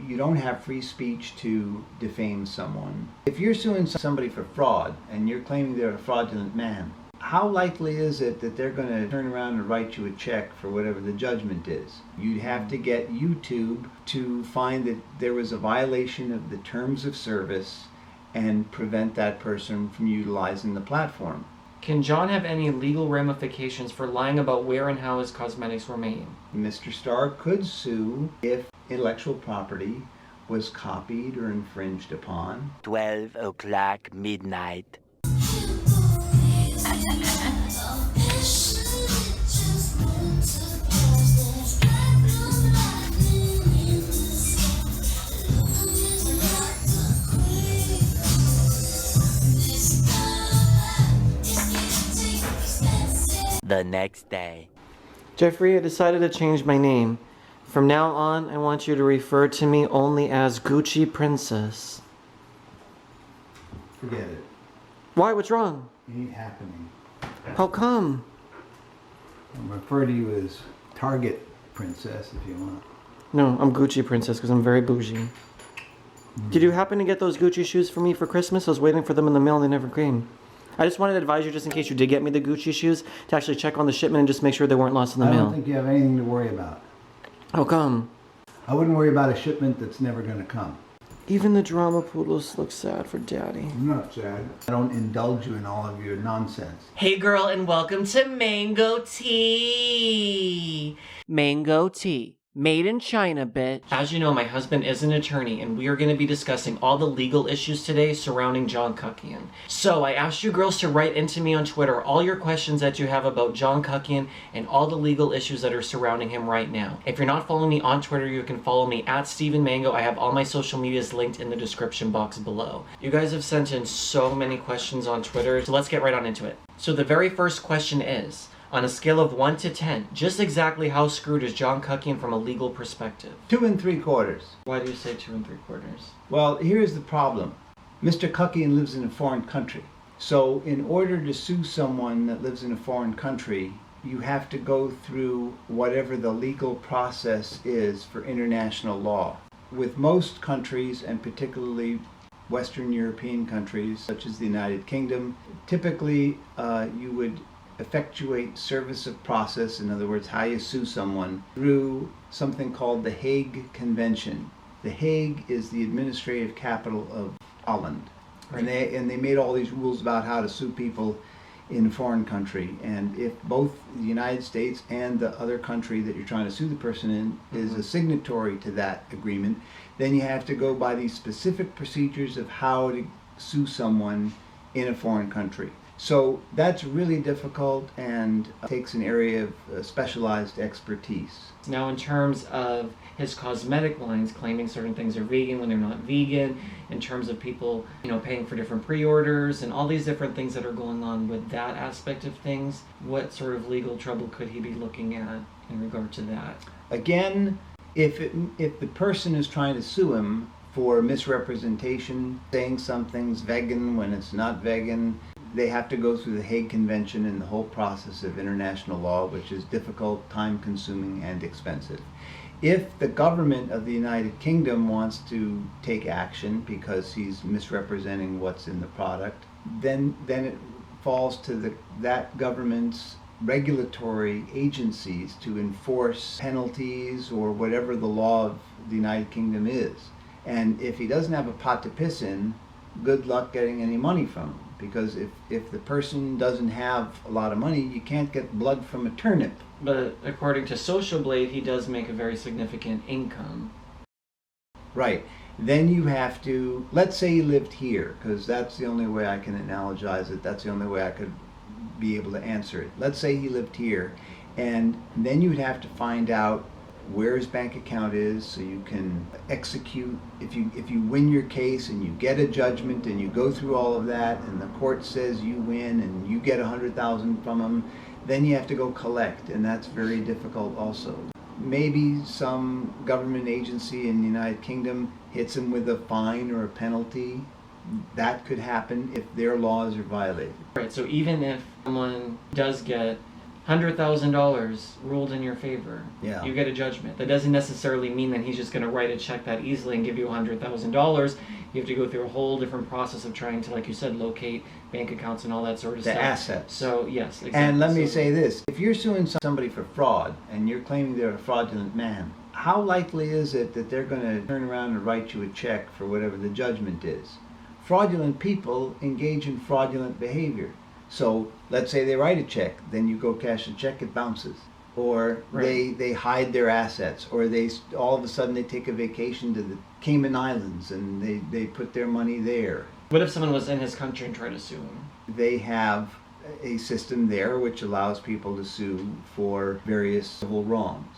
you don't have free speech to defame someone. If you're suing somebody for fraud and you're claiming they're a fraudulent man, how likely is it that they're going to turn around and write you a check for whatever the judgment is? You'd have to get YouTube to find that there was a violation of the terms of service and prevent that person from utilizing the platform. Can John have any legal ramifications for lying about where and how his cosmetics were made? Mr. Starr could sue if intellectual property was copied or infringed upon. 12 o'clock midnight. The next day. Jeffrey, I decided to change my name. From now on, I want you to refer to me only as Gucci Princess. Forget it. Why? What's wrong? It ain't happening. How come? I'll refer to you as Target Princess if you want. No, I'm Gucci Princess because I'm very bougie. Did you happen to get those Gucci shoes for me for Christmas? I was waiting for them in the mail and they never came. I just wanted to advise you, just in case you did get me the Gucci shoes, to actually check on the shipment and just make sure they weren't lost in the mail. I don't think you have anything to worry about. How come? I wouldn't worry about a shipment that's never going to come. Even the drama poodles look sad for Daddy. I'm not sad. I don't indulge you in all of your nonsense. Hey girl, and welcome to Mango Tea. Mango Tea. Made in China, bitch. As you know, my husband is an attorney, and we are going to be discussing all the legal issues today surrounding John Kuckian. So I asked you girls to write into me on Twitter all your questions that you have about John Kuckian and all the legal issues that are surrounding him right now. If you're not following me on Twitter, you can follow me at stevenmango. I have all my social medias linked in the description box below. You guys have sent in so many questions on Twitter, so let's get right on into it. So the very first question is, on a scale of 1 to 10, just exactly how screwed is John Kuckian from a legal perspective? 2 3/4. Why do you say 2 3/4? Well, here's the problem. Mr. Kuckian lives in a foreign country. So in order to sue someone that lives in a foreign country, you have to go through whatever the legal process is for international law. With most countries, and particularly Western European countries, such as the United Kingdom, typically you would effectuate service of process, in other words, how you sue someone, through something called the Hague Convention. The Hague is the administrative capital of Holland. Right. And they made all these rules about how to sue people in a foreign country. And if both the United States and the other country that you're trying to sue the person in is a signatory to that agreement, then you have to go by these specific procedures of how to sue someone in a foreign country. So that's really difficult and takes an area of specialized expertise. Now, in terms of his cosmetic lines claiming certain things are vegan when they're not vegan, in terms of people, paying for different pre-orders and all these different things that are going on with that aspect of things, what sort of legal trouble could he be looking at in regard to that? Again, if the person is trying to sue him for misrepresentation, saying something's vegan when it's not vegan, they have to go through the Hague Convention and the whole process of international law, which is difficult, time-consuming, and expensive. If the government of the United Kingdom wants to take action because he's misrepresenting what's in the product, then it falls to that government's regulatory agencies to enforce penalties or whatever the law of the United Kingdom is. And if he doesn't have a pot to piss in, good luck getting any money from him. Because if the person doesn't have a lot of money, you can't get blood from a turnip. But according to Social Blade, he does make a very significant income. Right. Then you have to, let's say he lived here, because that's the only way I can analogize it. That's the only way I could be able to answer it. Let's say he lived here, and then you'd have to find out where his bank account is, so you can execute. If you win your case and you get a judgment and you go through all of that and the court says you win and you get $100,000 from him, then you have to go collect, and that's very difficult also. Maybe some government agency in the United Kingdom hits him with a fine or a penalty. That could happen if their laws are violated. Right, so even if someone does get $100,000 ruled in your favor. Yeah. You get a judgment. That doesn't necessarily mean that he's just going to write a check that easily and give you $100,000. You have to go through a whole different process of trying to, like you said, locate bank accounts and all that sort of stuff. The assets. So, yes, exactly. And let me say this. If you're suing somebody for fraud and you're claiming they're a fraudulent man, how likely is it that they're going to turn around and write you a check for whatever the judgment is? Fraudulent people engage in fraudulent behavior. So let's say they write a check, then you go cash the check, it bounces. Or Right. they hide their assets, or they all of a sudden they take a vacation to the Cayman Islands and they put their money there. What if someone was in his country and tried to sue him? They have a system there which allows people to sue for various civil wrongs.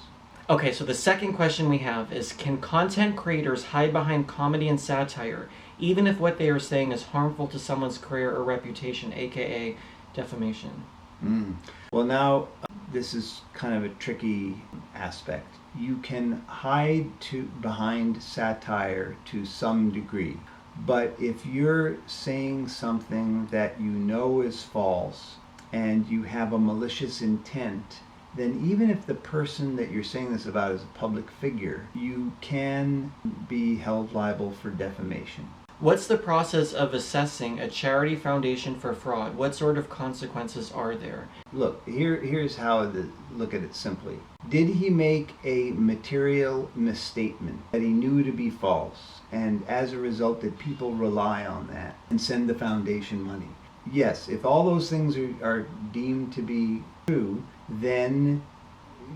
Okay, so the second question we have is, can content creators hide behind comedy and satire, even if what they are saying is harmful to someone's career or reputation, aka defamation? Well, now this is kind of a tricky aspect. You can hide behind satire to some degree, but if you're saying something that you know is false and you have a malicious intent, then even if the person that you're saying this about is a public figure, you can be held liable for defamation. What's the process of assessing a charity foundation for fraud? What sort of consequences are there? Look, here's how to look at it simply. Did he make a material misstatement that he knew to be false, and as a result did people rely on that and send the foundation money? Yes, if all those things are deemed to be true, then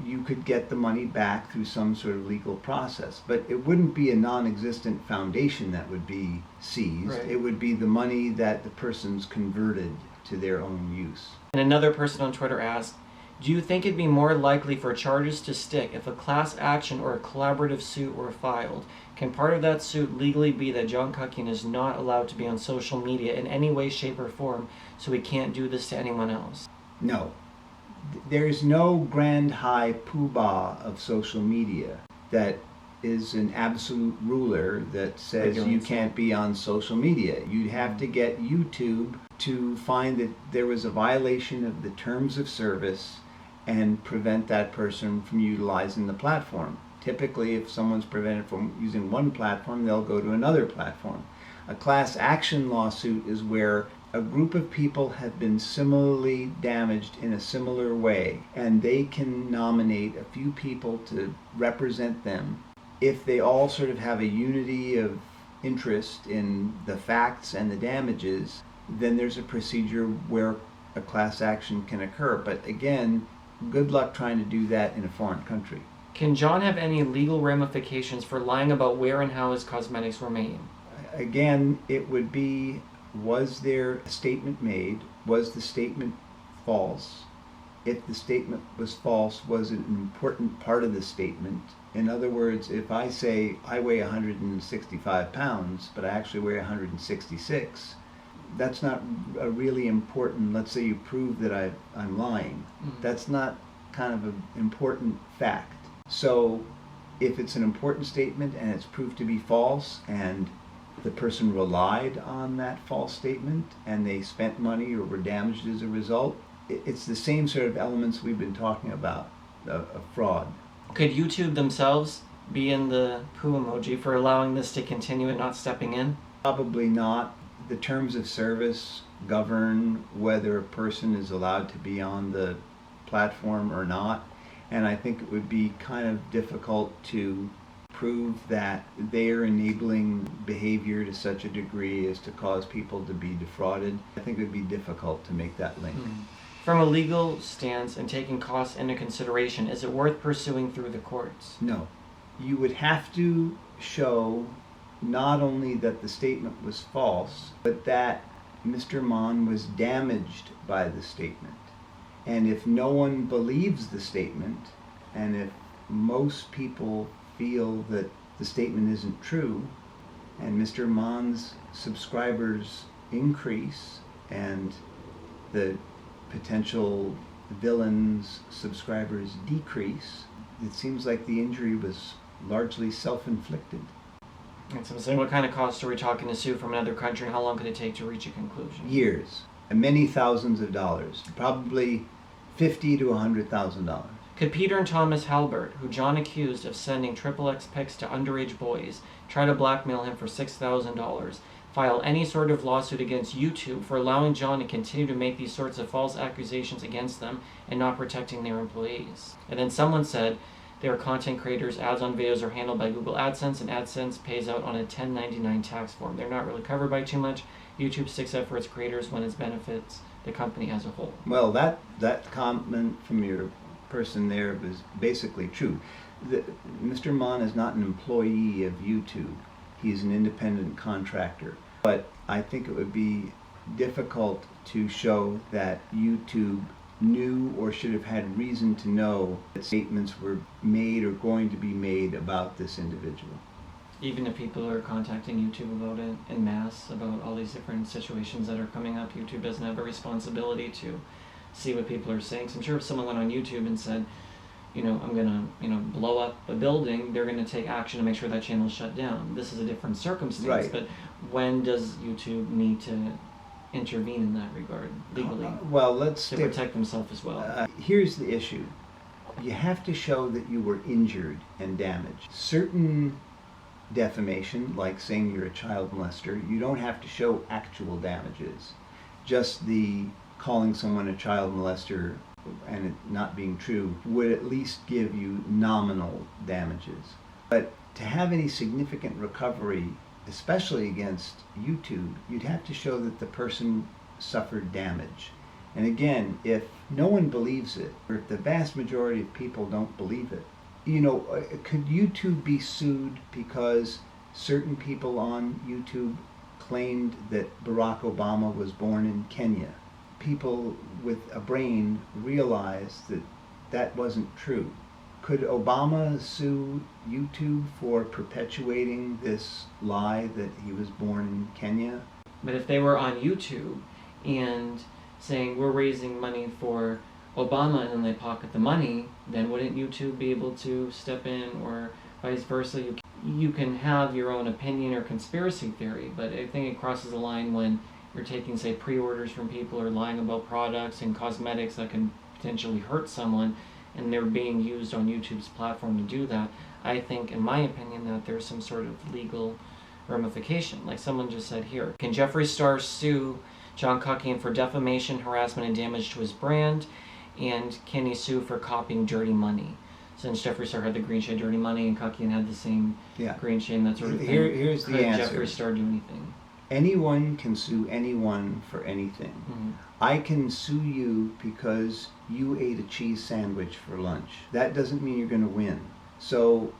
you could get the money back through some sort of legal process. But it wouldn't be a non-existent foundation that would be seized. Right. It would be the money that the person's converted to their own use. And another person on Twitter asked, do you think it'd be more likely for charges to stick if a class action or a collaborative suit were filed? Can part of that suit legally be that John Kuckian is not allowed to be on social media in any way, shape, or form, so he can't do this to anyone else? No. There's no grand high poobah of social media that is an absolute ruler that says you can't be on social media. You'd have to get YouTube to find that there was a violation of the terms of service and prevent that person from utilizing the platform. Typically, if someone's prevented from using one platform, they'll go to another platform. A class action lawsuit is where a group of people have been similarly damaged in a similar way, and they can nominate a few people to represent them. If they all sort of have a unity of interest in the facts and the damages, then there's a procedure where a class action can occur. But again, good luck trying to do that in a foreign country. Can John have any legal ramifications for lying about where and how his cosmetics were made? Again, it would be, was there a statement made? Was the statement false? If the statement was false, was it an important part of the statement? In other words, if I say I weigh 165 pounds, but I actually weigh 166, that's not a really important, let's say you prove that I'm lying. That's not kind of an important fact. So if it's an important statement and it's proved to be false, and the person relied on that false statement and they spent money or were damaged as a result, it's the same sort of elements we've been talking about of fraud. Could YouTube themselves be in the poo emoji for allowing this to continue and not stepping in? Probably not. The terms of service govern whether a person is allowed to be on the platform or not, and I think it would be kind of difficult to prove that they are enabling behavior to such a degree as to cause people to be defrauded. I think it would be difficult to make that link. From a legal stance and taking costs into consideration, is it worth pursuing through the courts? No. You would have to show not only that the statement was false, but that Mr. Monn was damaged by the statement. And if no one believes the statement, and if most people feel that the statement isn't true, and Mr. Monn's subscribers increase, and the potential villain's subscribers decrease, it seems like the injury was largely self-inflicted. And so I'm saying, what kind of costs are we talking to sue from another country, and how long could it take to reach a conclusion? Years, and many thousands of dollars. Probably $50,000 to $100,000. Could Peter and Thomas Halbert, who John accused of sending XXX pics to underage boys, try to blackmail him for $6,000, file any sort of lawsuit against YouTube for allowing John to continue to make these sorts of false accusations against them and not protecting their employees? And then someone said they are content creators, ads on videos are handled by Google AdSense, and AdSense pays out on a 1099 tax form. They're not really covered by too much. YouTube sticks up for its creators when it benefits the company as a whole. Well, that comment from your person there was basically true. Mr. Monn is not an employee of YouTube. He's an independent contractor. But I think it would be difficult to show that YouTube knew or should have had reason to know that statements were made or going to be made about this individual. Even if people are contacting YouTube about it en masse, about all these different situations that are coming up, YouTube doesn't have a responsibility to see what people are saying. So I'm sure if someone went on YouTube and said, I'm gonna, blow up a building, they're gonna take action to make sure that channel is shut down. This is a different circumstance, right. But when does YouTube need to intervene in that regard legally? Well, let's to protect themselves as well. Here's the issue: you have to show that you were injured and damaged. Certain defamation, like saying you're a child molester, you don't have to show actual damages. Just the calling someone a child molester and it not being true would at least give you nominal damages. But to have any significant recovery, especially against YouTube, you'd have to show that the person suffered damage. And again, if no one believes it, or if the vast majority of people don't believe it, could YouTube be sued because certain people on YouTube claimed that Barack Obama was born in Kenya? People with a brain realized that that wasn't true. Could Obama sue YouTube for perpetuating this lie that he was born in Kenya? But if they were on YouTube and saying we're raising money for Obama and then they pocket the money, then wouldn't YouTube be able to step in, or vice versa? You can have your own opinion or conspiracy theory, but I think it crosses the line when you're taking, say, pre-orders from people or lying about products and cosmetics that can potentially hurt someone, and they're being used on YouTube's platform to do that. I think, in my opinion, that there's some sort of legal ramification. Like someone just said here, can Jeffree Star sue John Kuckian for defamation, harassment, and damage to his brand? And can he sue for copying Dirty Money? Since Jeffree Star had the green shade Dirty Money and Kuckian had the same green shade and that sort of thing. Here's the answer. Could Jeffree Star do anything? Anyone can sue anyone for anything. Mm-hmm. I can sue you because you ate a cheese sandwich for lunch. That doesn't mean you're going to win. So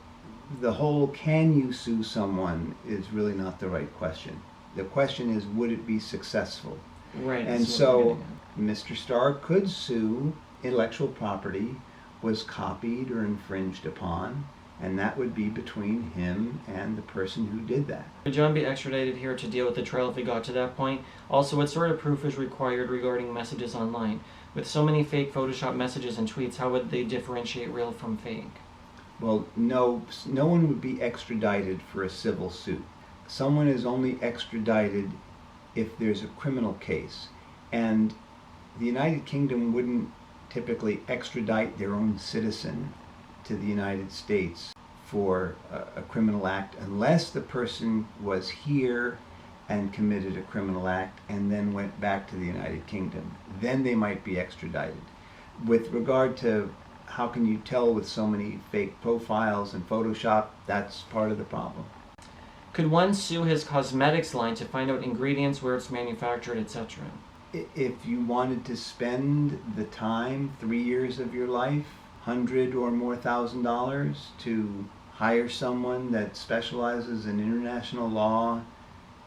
the whole can you sue someone is really not the right question. The question is, would it be successful? Right. And so Mr. Starr could sue intellectual property was copied or infringed upon, and that would be between him and the person who did that. Would John be extradited here to deal with the trial if we got to that point? Also, what sort of proof is required regarding messages online? With so many fake Photoshop messages and tweets, how would they differentiate real from fake? Well, no one would be extradited for a civil suit. Someone is only extradited if there's a criminal case. And the United Kingdom wouldn't typically extradite their own citizen to the United States for a criminal act unless the person was here and committed a criminal act and then went back to the United Kingdom. Then they might be extradited. With regard to how can you tell with so many fake profiles and Photoshop, that's part of the problem. Could one sue his cosmetics line to find out ingredients, where it's manufactured, etc.? If you wanted to spend the time, 3 years of your life, $100,000 or more to hire someone that specializes in international law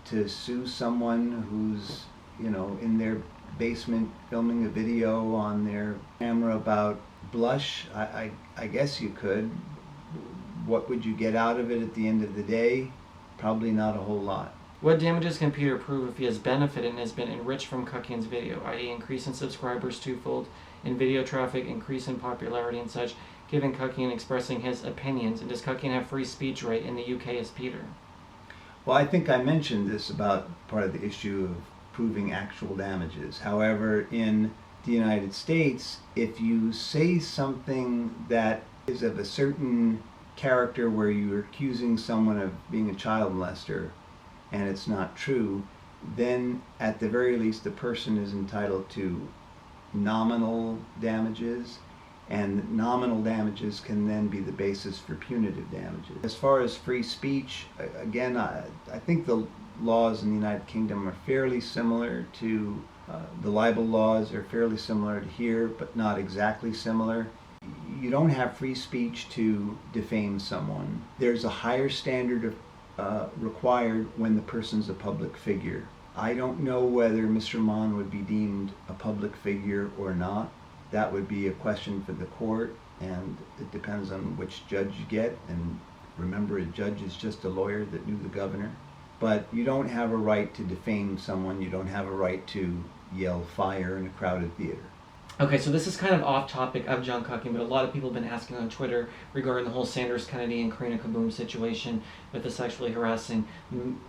to sue someone who's, in their basement filming a video on their camera about blush, I guess you could. What would you get out of it at the end of the day? Probably not a whole lot. What damages can Peter prove if he has benefited and has been enriched from Kuckian's video, i.e. increase in subscribers twofold, in video traffic, increase in popularity and such, given Kuckian expressing his opinions? And does Kuckian have free speech right in the UK as Peter? Well, I think I mentioned this about part of the issue of proving actual damages. However, in the United States, if you say something that is of a certain character where you're accusing someone of being a child molester and it's not true, then at the very least the person is entitled to nominal damages, and nominal damages can then be the basis for punitive damages. As far as free speech, again, I think the laws in the United Kingdom are fairly similar to the libel laws are fairly similar to here, but not exactly similar. You don't have free speech to defame someone. There's a higher standard required when the person's a public figure. I don't know whether Mr. Monn would be deemed a public figure or not. That would be a question for the court, and it depends on which judge you get. And remember, a judge is just a lawyer that knew the governor. But you don't have a right to defame someone. You don't have a right to yell fire in a crowded theater. Okay, so this is kind of off topic of John Kuckian, but a lot of people have been asking on Twitter regarding the whole Sanders Kennedy and Karina Kaboom situation with the sexually harassing,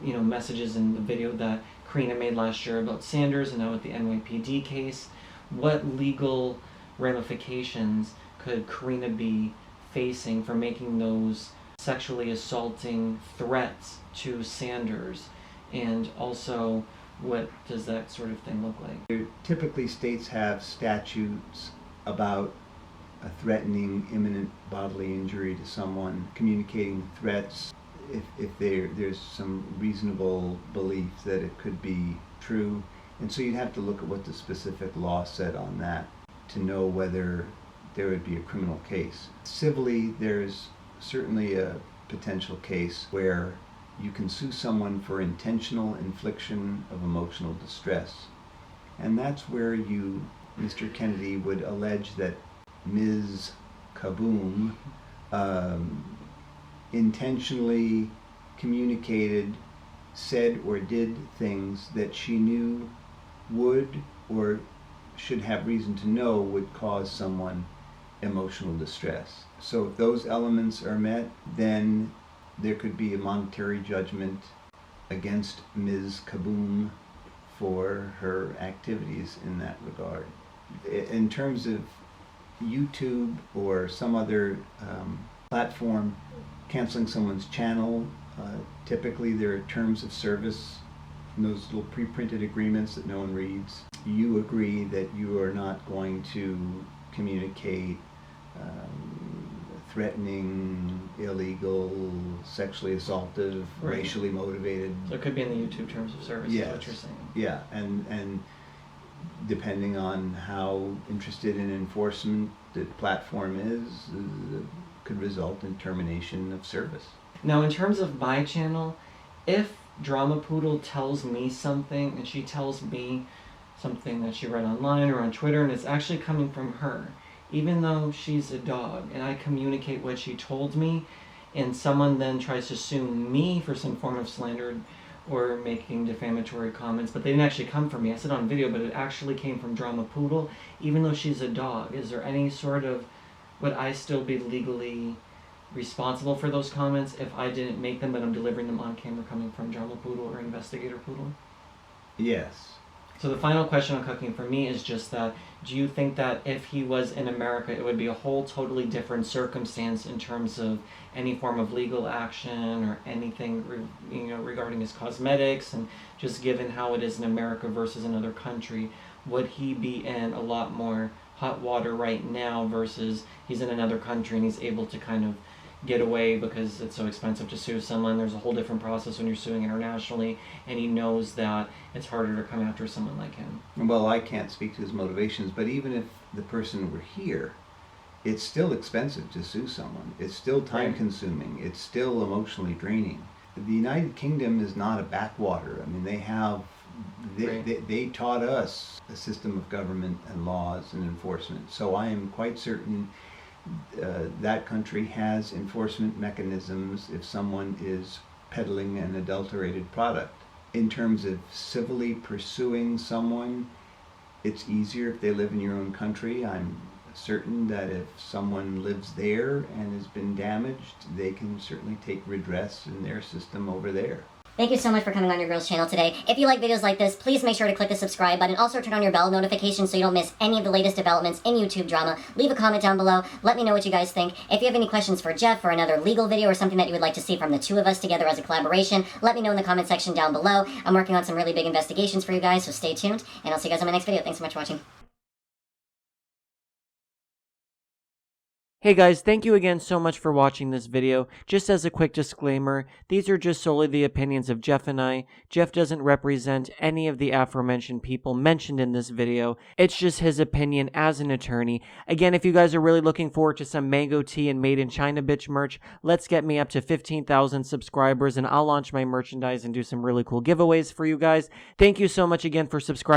messages in the video that Karina made last year about Sanders, and now with the NYPD case. What legal ramifications could Karina be facing for making those sexually assaulting threats to Sanders? And also, what does that sort of thing look like? Typically, states have statutes about threatening imminent bodily injury to someone, communicating threats if there's some reasonable belief that it could be true. And so you'd have to look at what the specific law said on that to know whether there would be a criminal case. Civilly, there's certainly a potential case where you can sue someone for intentional infliction of emotional distress. And that's where you, Mr. Kennedy, would allege that Ms. Kaboom intentionally communicated, said or did things that she knew would or should have reason to know would cause someone emotional distress. So if those elements are met, then there could be a monetary judgment against Ms. Kaboom for her activities in that regard. In terms of YouTube or some other platform canceling someone's channel, typically there are terms of service in those little pre-printed agreements that no one reads. You agree that you are not going to communicate threatening, illegal, sexually assaultive, Right. racially motivated. So it could be in the YouTube terms of service, Yes. is what you're saying. Yeah, and depending on how interested in enforcement the platform is, could result in termination of service. Now, in terms of my channel, if Drama Poodle tells me something and she tells me something that she read online or on Twitter and it's actually coming from her, even though she's a dog, and I communicate what she told me, and someone then tries to sue me for some form of slander or making defamatory comments, but they didn't actually come from me. I said on video, but it actually came from Drama Poodle, even though she's a dog. Is there any sort of, would I still be legally responsible for those comments if I didn't make them, but I'm delivering them on camera coming from Drama Poodle or Investigator Poodle? Yes. So the final question on Kuckian for me is just that, do you think that if he was in America, it would be a whole totally different circumstance in terms of any form of legal action or anything regarding his cosmetics, and just given how it is in America versus another country, would he be in a lot more hot water right now versus he's in another country and he's able to kind of get away because it's so expensive to sue someone? There's a whole different process when you're suing internationally, and he knows that it's harder to come after someone like him. Well, I can't speak to his motivations, but even if the person were here, it's still expensive to sue someone. It's still time-consuming. It's still emotionally draining. The United Kingdom is not a backwater. I mean, they taught us a system of government and laws and enforcement. So I am quite certain that country has enforcement mechanisms if someone is peddling an adulterated product. In terms of civilly pursuing someone, it's easier if they live in your own country. I'm certain that if someone lives there and has been damaged, they can certainly take redress in their system over there. Thank you so much for coming on your girl's channel today. If you like videos like this, please make sure to click the subscribe button. Also turn on your bell notifications so you don't miss any of the latest developments in YouTube drama. Leave a comment down below. Let me know what you guys think. If you have any questions for Jeff or another legal video or something that you would like to see from the two of us together as a collaboration, let me know in the comment section down below. I'm working on some really big investigations for you guys, so stay tuned, and I'll see you guys on my next video. Thanks so much for watching. Hey guys, thank you again so much for watching this video. Just as a quick disclaimer, these are just solely the opinions of Jeff and I. Jeff doesn't represent any of the aforementioned people mentioned in this video. It's just his opinion as an attorney. Again, if you guys are really looking forward to some mango tea and Made in China bitch merch, let's get me up to 15,000 subscribers and I'll launch my merchandise and do some really cool giveaways for you guys. Thank you so much again for subscribing